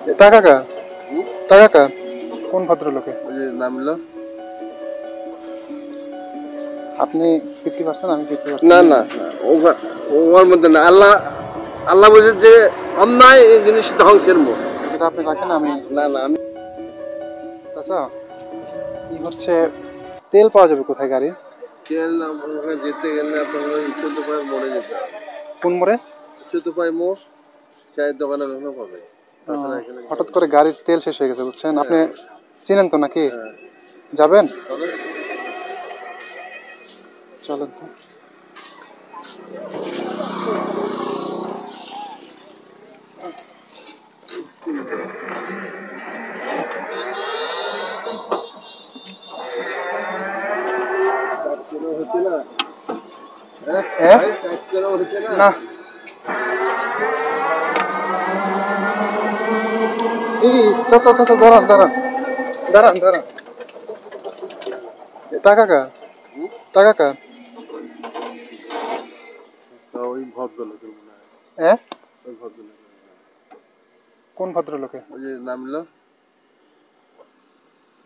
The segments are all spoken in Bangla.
টাকা কা টাকা কা কোন ভদ্রলোকে? ওই যে নামলো। আপনি 50%, আমি 50%। না না, ওর মধ্যে না। আল্লাহ আল্লাহ বলছে যে অন্যায় এই জিনিস ধ্বংসের মুখ। এটা আপনি রাখেন, আমি না না, আমি আচ্ছা কি হচ্ছে, তেল পাওয়া যাবে কোথায় গাড়ি? তেল না, ওখানে যেতে গেলে আপনার ওই 14 মোড়ে যেতে হবে। কোন মোড়ে? 14 মোড়, চায়ের দোকানে ওখানে পাবে। তাছাড়া এখানে হঠাৎ করে গাড়ির তেল শেষ হয়ে গেছে বুঝছেন, আপনি হ্যাঁ চিনেন তো নাকি? হ্যাঁ যাবেন? তবে চলেন তো। হচ্ছে না। হ্যাঁ হ্যাঁ ভাই, 4 হচ্ছে না। না, এই চাচা চাচা, দাঁড়ান দাঁড়ান দাঁড়ান দাঁড়ান। টাকা কা হুম? টাকা কা ওই ভদ্রলোকের মনে হয়। হ্যাঁ, ওই ভদ্রলোকের কোন ভদ্রলোকে? ওই যে নামলো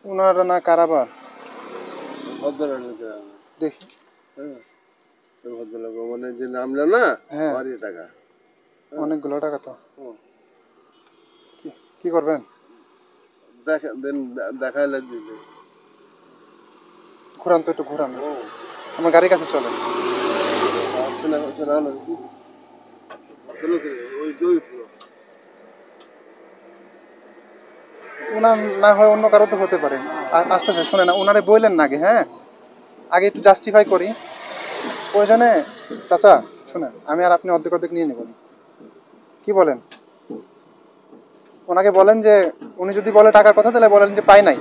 ওনারা না কারাবার। ভদ্রলোকের। দেখি। হ্যাঁ, ওই ভদ্রলোক মানে যে নামলো না, হ্যাঁ, ওরই টাকা। অনেকগুলো টাকা তো। হুম। কি করবেন? দেখাইলে দিবে। ঘুরান তো, একটু ঘুরান, আমার গাড়ির কাছে চলেন। আসছে না, হচ্ছে না হলো কি? চলো তো, ওই দুই পুরো। ওনার না হয় অন্য কারো তো হতে পারে। আসতেছে, শোনে না, ওনারে বললেন না আগে? হ্যাঁ, আগে একটু জাস্টিফাই করি প্রয়োজনে। চাচা শুনেন, আমি আর আপনি অর্ধেক অর্ধেক নিয়ে নেবেন, কি বলেন? ওনাকে বলেন যে উনি যদি বলে টাকার কথা, তাহলে বলেন যে পাই নাই,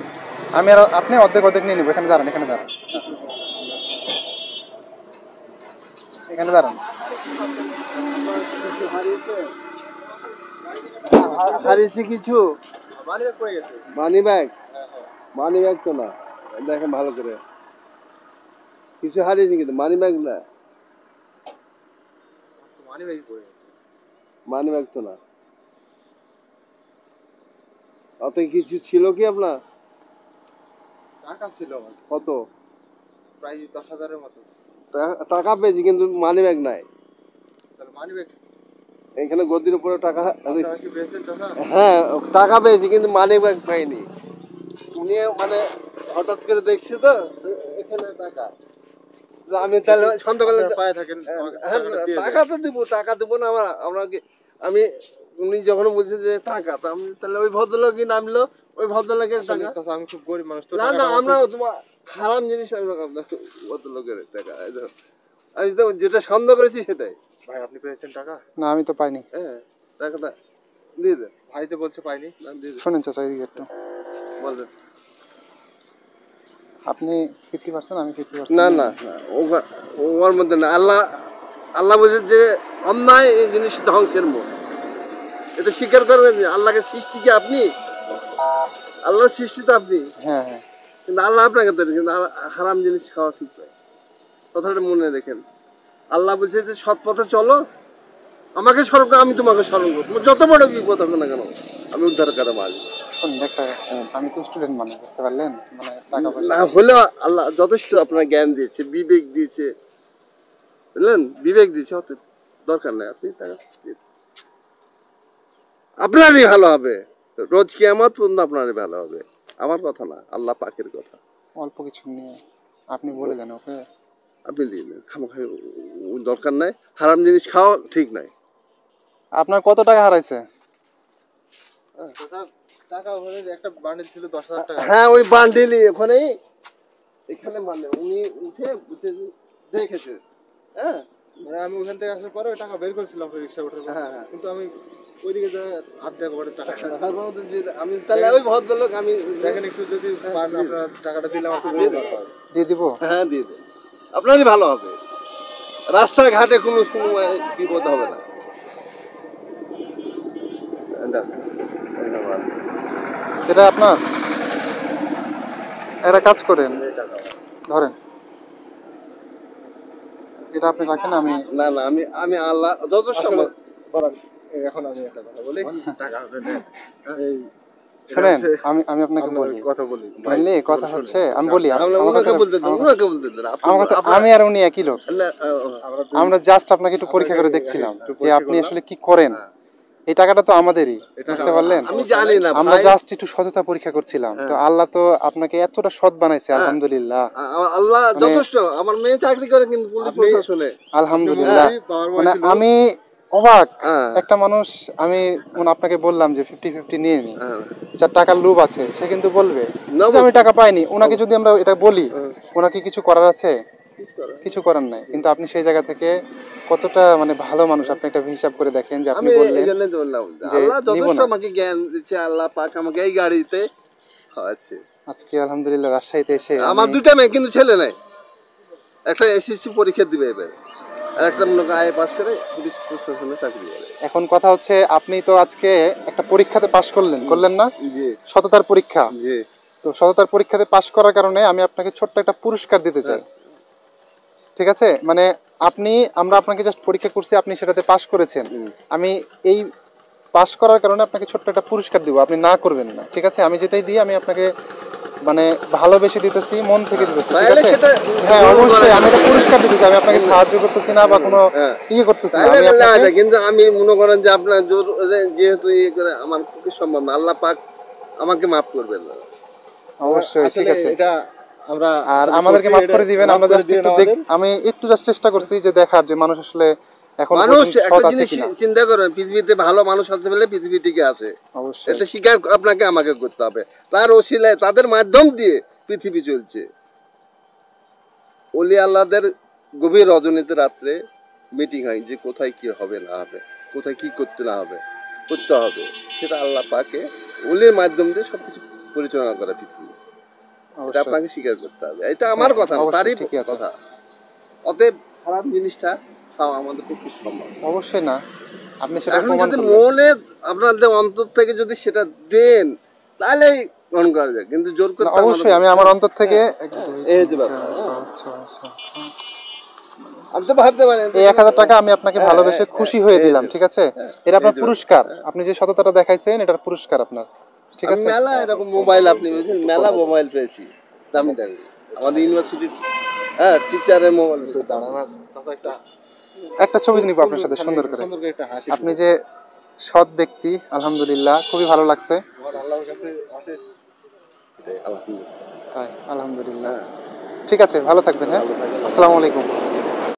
আমি আর আপনি অর্ধেক অর্ধেক নিয়ে নেবো। এখানে দাঁড়ান, এখানে দাঁড়ান, এখানে দাঁড়ান। হারিয়েছে কিছু? Money bag? মানি ব্যাগ তো না, দেখেন ভালো করে। কিছু হারিয়েছে কিন্তু মানি ব্যাগ না। মানি ব্যাগ তো না। অত কিছু ছিল কি আপনার? টাকা ছিল কত? প্রায় 10,000-এর মতো। টাকা পেয়েছি কিন্তু মানি ব্যাগ নাই। তাহলে মানি ব্যাগ এখানে গদির উপরে টাকা। কি পেয়েছেন চাচা? হ্যাঁ, টাকা পেয়েছি কিন্তু মানি ব্যাগ পাইনি। উনি মানে হঠাৎ করে দেখছি তো এখানে টাকা। আমি তাহলে সন্দেহ করলাম পায়ে থাকেন, টাকা তো দিব, টাকা দেবো না আমরা আমরা কি আমি উনি যখন বলছে যে টাকা, তো আমি তাহলে ওই ভদ্রলোকই নামলো, ওই ভদ্রলোকের টাকা। আমি খুব গরিব মানুষ তো। না না, আমরা তোমার হারাম জিনিস ভদ্রলোকের টাকা। আমি তো যেটা সন্দেহ করেছি সেটাই। ভাই আপনি পেয়েছেন টাকা? না, আমি তো পাইনি। হ্যাঁ, টাকাটা দিয়ে দেন। ভাই যে বলছে পাইনি। দিয়ে দেন, শোনেন চাচা, এদিকে একটু। বলেন। আপনি 50%, আমি 50%। না না না, ওর মধ্যে না। আল্লাহ আল্লাহ বলছে যে অন্যায় এই জিনিস ধ্বংসের মুখ। এটা স্বীকার করবেন যে আল্লাহকে সৃষ্টি কি আপনি? আল্লাহর সৃষ্টি তো আপনি। হ্যাঁ হ্যাঁ, কিন্তু আল্লাহ আপনাকে দেন, কিন্তু হারাম জিনিস খাওয়া ঠিক নয়। কথাটা মনে রেখেন। আল্লাহ বলছে যে সৎ পথে চলো, আমাকে স্মরণ করো, আমি তোমাকে স্মরণ করবো। তোমার যত বড় বিপদ হবে না কেন, আমি উদ্ধার করে মারি। শোনেন একটা, আমি তো স্টুডেন্ট মানুষ, বুঝতে পারলেন? মানে টাকা পয়সা না হলেও আল্লাহ যথেষ্ট আপনার জ্ঞান দিয়েছে, বিবেক দিয়েছে, বুঝলেন? বিবেক দিয়েছে, অতএব দরকার নেই আপনি টাকা দিয়ে দেন। আপনারই ভালো হবে, রোজ কিয়ামত পর্যন্ত আপনারই ভালো হবে। আমার কথা না, আল্লাহ পাকের কথা। অল্প কিছু নিয়ে আপনি বলে দেন ওকে। আপনি দিয়ে দেন, খামোখাই দরকার নাই। হারাম জিনিস খাওয়া ঠিক নাই। আপনার কত টাকা হারাইছে? টাকা ওখানে একটা বান্ডিল ছিল 10,000 টাকা। হ্যাঁ, ওই বান্ডিলই ওখানেই, এখানে মানে উনি উঠে বুঝে দেখেছে। হ্যাঁ, মানে আমি ওখান থেকে আসার পরে ওই টাকা বের করেছিলাম রিক্সা ওঠার পর, হ্যাঁ হ্যাঁ, কিন্তু আমি ওইদিকে যা আর্ধেক করে টাকা আমি তাহলে ওই ভদ্রলোক আমি দেখেন একটু যদি পান, আপনার টাকাটা দিলে আমার খুব উপকার হয়। দিয়ে দিব? হ্যাঁ দিয়ে দেন, আপনারই ভালো হবে। রাস্তাঘাটে কোনো সময় বিপদ হবে না। এটা আপনার, একটা কাজ করেন, ধরেন এটা আপনি রাখেন, আমি না না, আমি আমি আল্লাহ যথেষ্ট আমার বলেন। এখন আমি একটা কথা বলি, টাকা হবে না। এই শুনেন, আমি আপনাকে বলি, কথা বলি বুঝলি, কথা হচ্ছে, আমি বলি আমি আর উনি একই লোক। আমরা জাস্ট আপনাকে একটু পরীক্ষা করে দেখছিলাম যে আপনি আসলে কি করেন। এই টাকাটা তো আমাদেরই, বুঝতে পারলেন? আমি জানি না, আমরা জাস্ট একটু সততা পরীক্ষা করছিলাম। তো আল্লাহ তো আপনাকে এতটা সৎ বানাইছে, আলহামদুলিল্লাহ। আল্লাহ যথেষ্ট। আমার মেয়ে চাকরি করে কিন্তু পুলিশ প্রশাসনে, আলহামদুলিল্লাহ। মানে আমি অবাক একটা মানুষ। আমি আপনাকে বললাম যে 50-50 নিয়ে নি, যার টাকার লোভ আছে সে কিন্তু বলবে যে আমি টাকা পাইনি। ওনাকে যদি আমরা এটা বলি, ওনাকে কিছু করার আছে? কিছু করার নাই। কিন্তু আপনি সেই জায়গা থেকে কতটা মানে ভালো মানুষ, আপনি একটা হিসাব করে দেখেন যে আপনি বললেন যে আল্লাহ যথেষ্ট আমাকে জ্ঞান দিচ্ছে, আল্লাহ পাক আমাকে এই গাড়িতে খাওয়াচ্ছে। আজকে আলহামদুলিল্লাহ রাজশাহীতে এসে আমার দুইটা মেয়ে কিন্তু ছেলে নাই, একটা এসএসসি পরীক্ষা দিবে এবার, আর একটা মনে করেন আইএ পাস করে পুলিশ প্রশাসনে চাকরি করে। এখন কথা হচ্ছে, আপনি তো আজকে একটা পরীক্ষাতে পাশ করলেন না? জি। সততার পরীক্ষা। জি। তো সততার পরীক্ষাতে পাশ করার কারণে আমি আপনাকে ছোট্ট একটা পুরস্কার দিতে চাই। ঠিক আছে? মানে আমরা আপনাকে জাস্ট পরীক্ষা করছি, আপনি সেটাতে পাশ করেছেন। আমি এই পাশ করার কারণে আপনাকে ছোট্ট একটা পুরস্কার দিব, আপনি না করবেন না। ঠিক আছে? আমি যেটাই দিই আমি আপনাকে মানে ভালোবেসে দিতেছি, মন থেকে দিতেছি। ঠিক আছে? হ্যাঁ, অবশ্যই আমি একটা পুরস্কার দিতেছি, আমি আপনাকে সাহায্য করতেছি না বা কোনো ইয়ে করতেছি না। কিন্তু আমি মনে করেন যে আপনার জোর যেহেতু ইয়ে করে আমার পক্ষে সম্ভব না, আল্লাহ পাক আমাকে মাফ করবেন না। অবশ্যই, ঠিক আছে। এটা আমরা আর আমাদেরকে মাফ করে দিবেন। আমরা জাস্ট একটু আমি একটু জাস্ট চেষ্টা করছি যে দেখার যে মানুষ আসলে এখন মানুষ একটা জিনিস চিন্তা করেন, পৃথিবীতে ভালো মানুষ আছে বলে পৃথিবী টিকে আছে। অবশ্যই এটা স্বীকার আপনাকে আমাকে করতে হবে। তার ওসিলায় তাদের মাধ্যম দিয়ে পৃথিবী চলছে। ওলি আল্লাহদের গভীর রজনীতে রাত্রে মিটিং হয় যে কোথায় কি হবে না হবে, কোথায় কি করতে না হবে, করতে হবে, সেটা আল্লাহ পাকে ওলির মাধ্যম দিয়ে সবকিছু পরিচালনা করা পৃথিবী। এটা আপনাকে স্বীকার করতে হবে। এটা আমার কথা না, তারই কথা। অতএব খারাপ জিনিসটা খাওয়া আমাদের পক্ষে সম্ভব অবশ্যই না। আপনি সেটা এখন যদি মনে আপনাদের অন্তর থেকে যদি সেটা দেন তাহলে গ্রহণ করা যায়, কিন্তু জোর করে অবশ্যই আমি আমার অন্তর থেকে এই যে ব্যাপার। আমি তো ভাবতে পারি এই 1000 টাকা আমি আপনাকে ভালোবেসে খুশি হয়ে দিলাম। ঠিক আছে? এটা আপনার পুরস্কার। আপনি যে সততাটা দেখাইছেন এটার পুরস্কার আপনার। ঠিক আছে? মেলা এরকম মোবাইল আপনি বলছেন, মেলা মোবাইল পেয়েছি দামি দামি আমাদের ইউনিভার্সিটির টিচারের মোবাইল। একটা ছবি নিব আপনার সাথে সুন্দর করে। আপনি যে সৎ ব্যক্তি, আলহামদুলিল্লাহ, খুবই ভালো লাগছে। আল্লাহর কাছে অশেষ আলহামদুলিল্লাহ। ঠিক আছে, ভালো থাকবেন। হ্যাঁ, আসসালামু আলাইকুম।